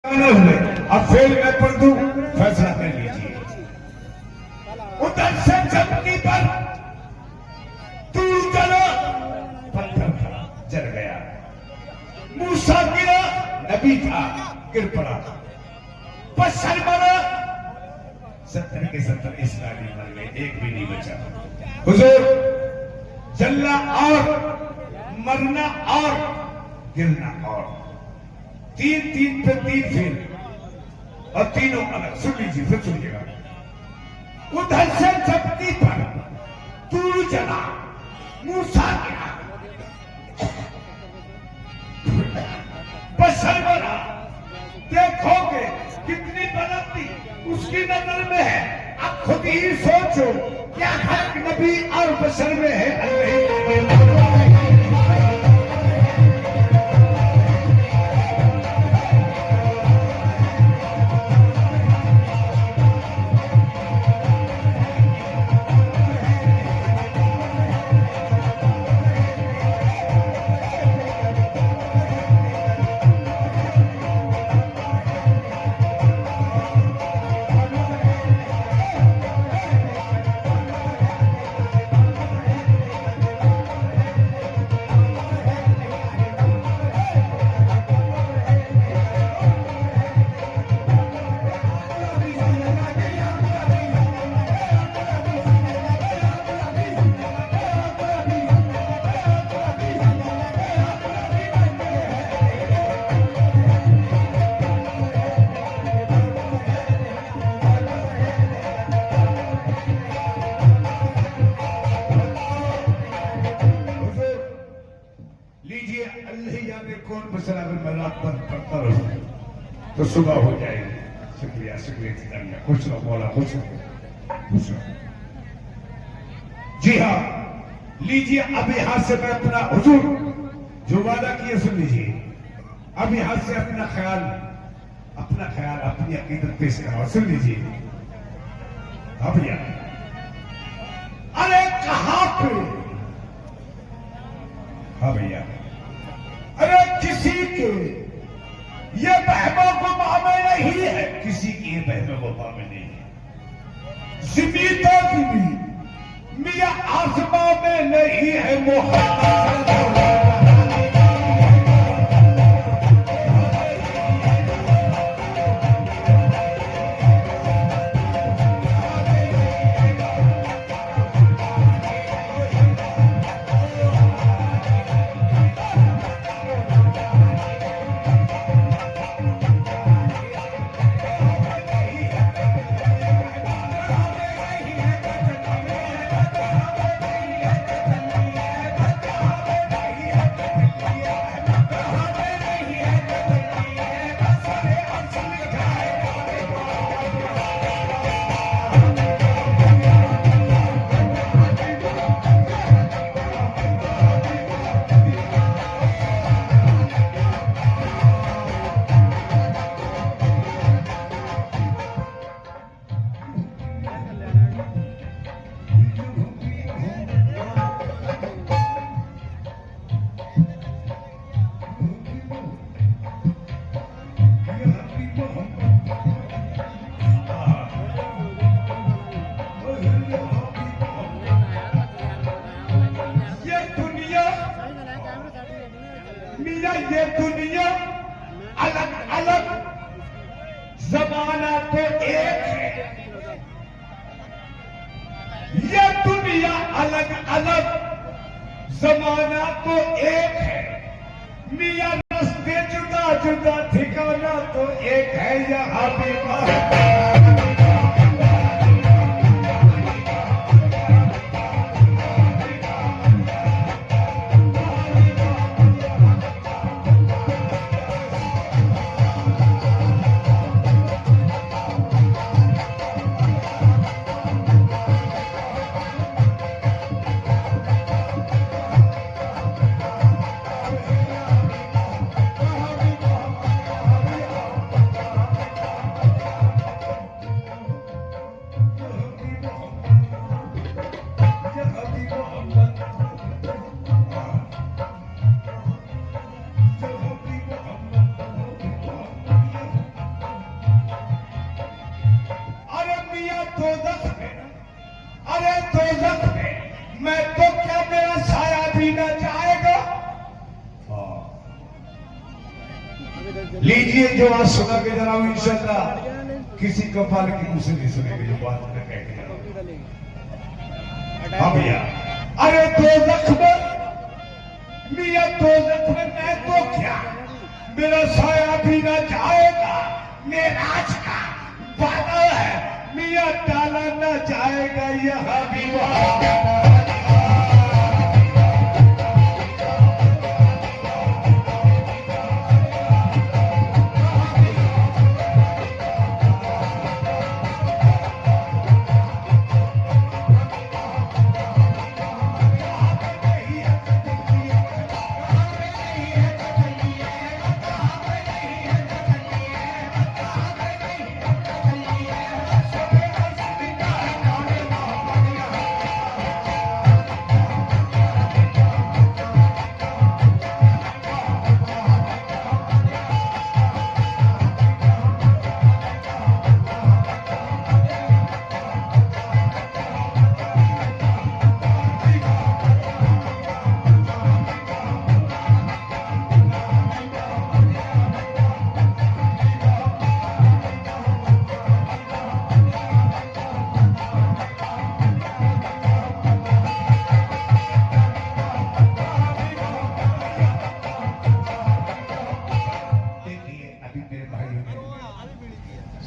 हुए। अब फेल मैं पढ़ दूं, फैसला कर लीजिए। उधर से चमनी पर तूल जला, पत्थर था, जल गया। मूसा गिरा, नबी था, गिर पड़ा। पत्थर मरा, 70 के 70 इस्राएली मर गए, एक भी नहीं बचा। हुजूर, जलना और मरना और गिरना और तीन पे तीन फेल और तीनों अलग। सुन लीजिए, फिर सुनिएगा। उधर से चपटी पर तूल जला, मूसा गिरा, पत्थर मरा। देखोगे कितनी बुलंदी उसकी नजर में है। अब खुद ही सोचो, क्या हक नबी और बशर में है? अल्लाह तो सुबह हो जाएगी। शुक्रिया शुक्रिया, खुश रहो मौला, खुश रहो। जी हाँ, लीजिए अब यहां से मैं अपना हुजूर जो वादा किए सुन लीजिए। अब यहां से अपना ख्याल अपनी अकीदत पेश कराओ। सुन लीजिए। हाँ भैया, अरे कहां पे? हाँ भैया, अरे किसी के ये बहमा गुफा में नहीं है, किसी की ये बहमा गुफा में नहीं है। ज़मीन तो ज़मीन मियां आसमां में नहीं है। मोहब्बत ये दुनिया अलग अलग ज़माना तो एक है। ये दुनिया अलग अलग ज़माना तो एक है। मियां रास्ते जुदा जुदा, ठिकाना तो एक है। यहाँ पे दोज़ख में, अरे दोज़ख में मैं तो क्या मेरा साया भी न जाएगा। लीजिए जो आज सुना के जरा इंशाअल्लाह किसी कपाल की मुंह से नहीं सुनेंगे जो बात मैं कह के हाँ भैया। अरे दोज़ख में मियां दोज़ख में मैं तो क्या मेरा साया भी न जाएगा। मेराज का वादा है मियां डाला न जाएगा यहाँ भी वहां।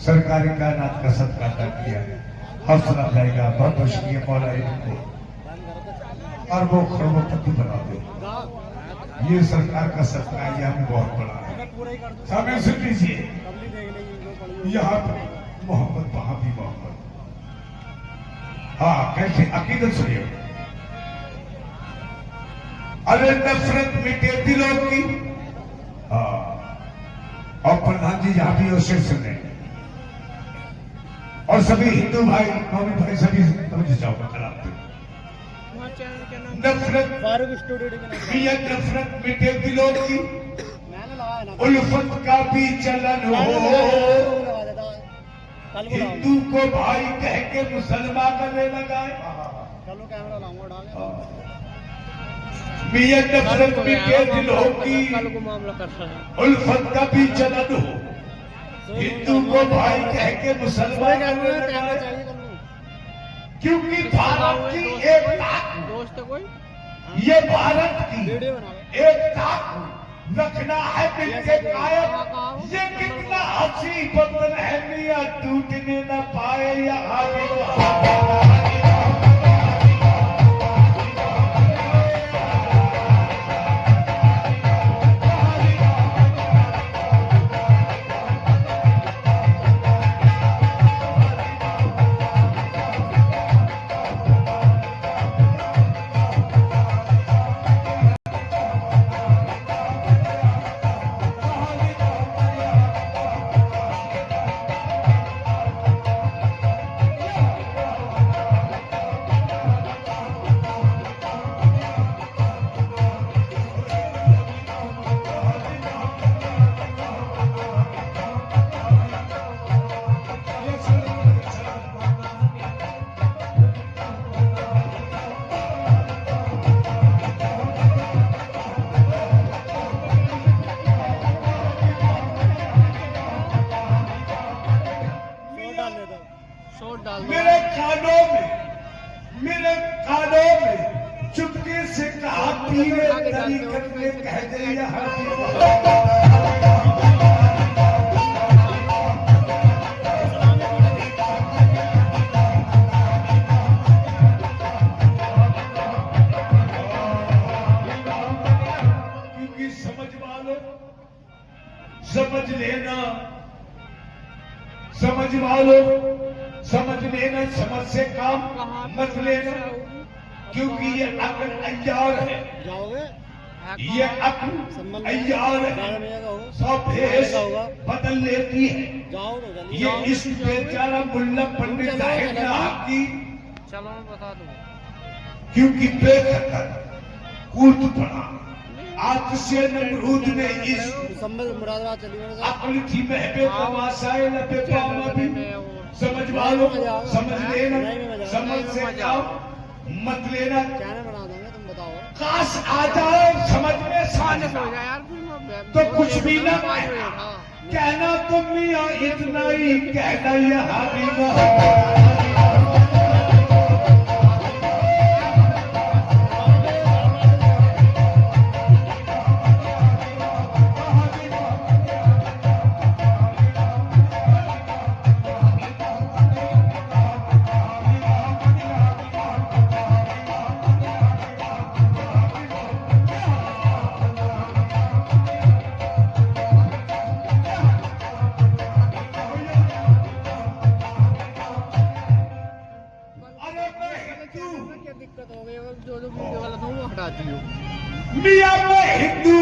सरकारी कायनात का सदका अदा किया, हौसला जाएगा। बहुत बहुत शुक्रिया मौला इनको और वो खरबोपति बना दो। ये सरकार का सदका है, यह हमें बहुत बड़ा है। सामने सुन लीजिए, यहाँ पर मोहम्मद वहां भी मोहम्मद। हाँ कैसे अकीदत सुनिए। अरे नफरत मिटे दिलों की। हाँ और प्रधान जी यहाँ भी उसे सुने और सभी हिंदू भाई मौलवी भाई सभी समझ जाओ नफरत नफरत मिटे दिलों की, उल्फत का भी चलन हो। हिंदू को भाई कह के मुसलमान करने लगाए। नफरत मिटे दिलों की, उल्फत का भी चलन हो। हिंदू को भाई कह के मुसलमान करने लगाए। क्योंकि भारत की एकता, ये भारत की एकता रखना है मिलके कायम। ये कितना हंसी बंधन है मियां टूटने न पाए या आगे। मेरे कानों में चुपके से कहा पीरे तरीकत में कह दे यहाँ क्योंकि समझ वालों समझ लेना, समझ वालों समझ लेना, समझ से काम मत लेना। क्योंकि ये अक्ल अय्यार है, ये अक्ल अय्यार है, सब भेष बदल लेती है। ये इस बेचारा मुल्ला पंडित साहिब ने आपकी चलो मैं बता दूं, क्योंकि बेखतर कूद पड़ा। आज से नमरूद ने इस अक्ल थी महबे तमाशाए लबे पामा भी समझ वालों समझ लेना, समझ से जाओ, मत लेना। चैनल बना देंगे, तुम बताओ। काश आ जाए समझ में साझ हो जाए यार फिर तो कुछ भी ना कहना तुम मियां इतना ही कहना यहाँ भी वहाँ। क्या दिक्कत हो गई? जो जो वीडियो गलत हो वो हटा दियो। मियां मैं हिंदू,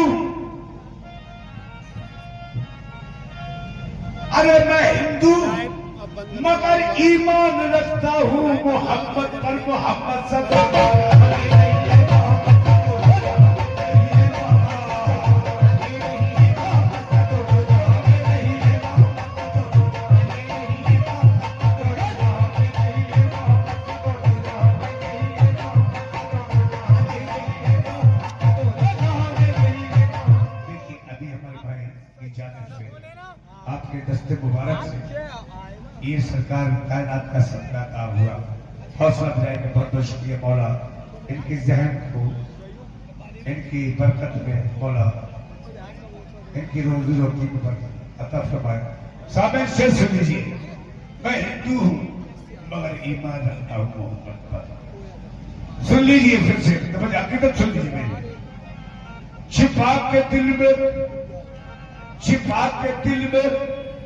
अरे मैं हिंदू मगर ईमान रखता हूँ मोहब्बत पर, मोहब्बत सब। आपके दस्ते मुबारक से ये सरकार कायनात का सपना काम हुआ। हौसला अफजाई में बहुत बहुत शुक्रिया मौला, इनके जहन को, इनकी बरकत में मौला, इनकी रोजी रोटी को बरकत अता फरमाए। सामने से सुन लीजिए, मैं हिंदू हूँ मगर ईमान रखता हूँ मोहब्बत पर। सुन लीजिए फिर से, तो जाके तब सुन लीजिए मेरे। छिपा के दिल में, छिपा के दिल में,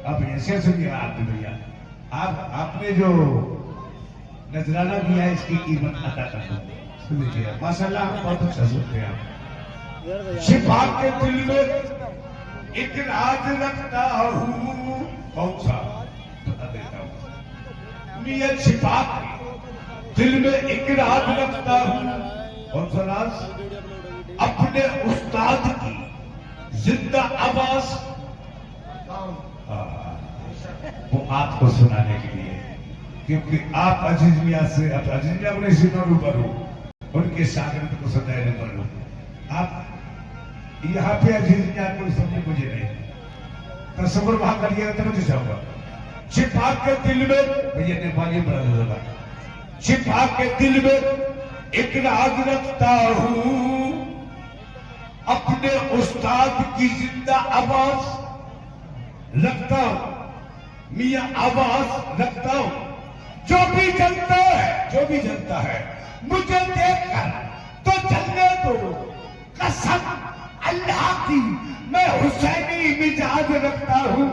अब ऐसे सुनिए आप भैया, आपने जो नजराना दिया है इसकी कीमत अदा कर दो। सुन लीजिए माशाल्लाह, बहुत अच्छा सुनते हैं आप। छिपा के दिल में एक राज रखता हूँ, कौन सा बता देता हूँ। मियां छिपा के दिल में एक राज रखता हूँ, कौन सा राज? अपने उस्ताद की जिंदा आवाज वो आपको सुनाने के लिए, क्योंकि आप अजीज मियां से, अजीज मियां अपने सीनों रूबरू, उनके शागिर्द को सदैव रूबरू। आप यहाँ पे अजीज मियां को समझे, मुझे नहीं तस्वर वहां करिएगा तो मुझे जाऊंगा। छिपा के दिल में, भैया नेपाली बना देगा, छिपा के दिल में एक राज रखता हूँ, अपने उस्ताद की जिंदा आवाज रखता हूं, मियां आवाज रखता हूं। जो भी जनता है, जो भी जनता है मुझे देखकर तो चलने दो, कसम अल्लाह की मैं हुसैनी मिजाज रखता हूं।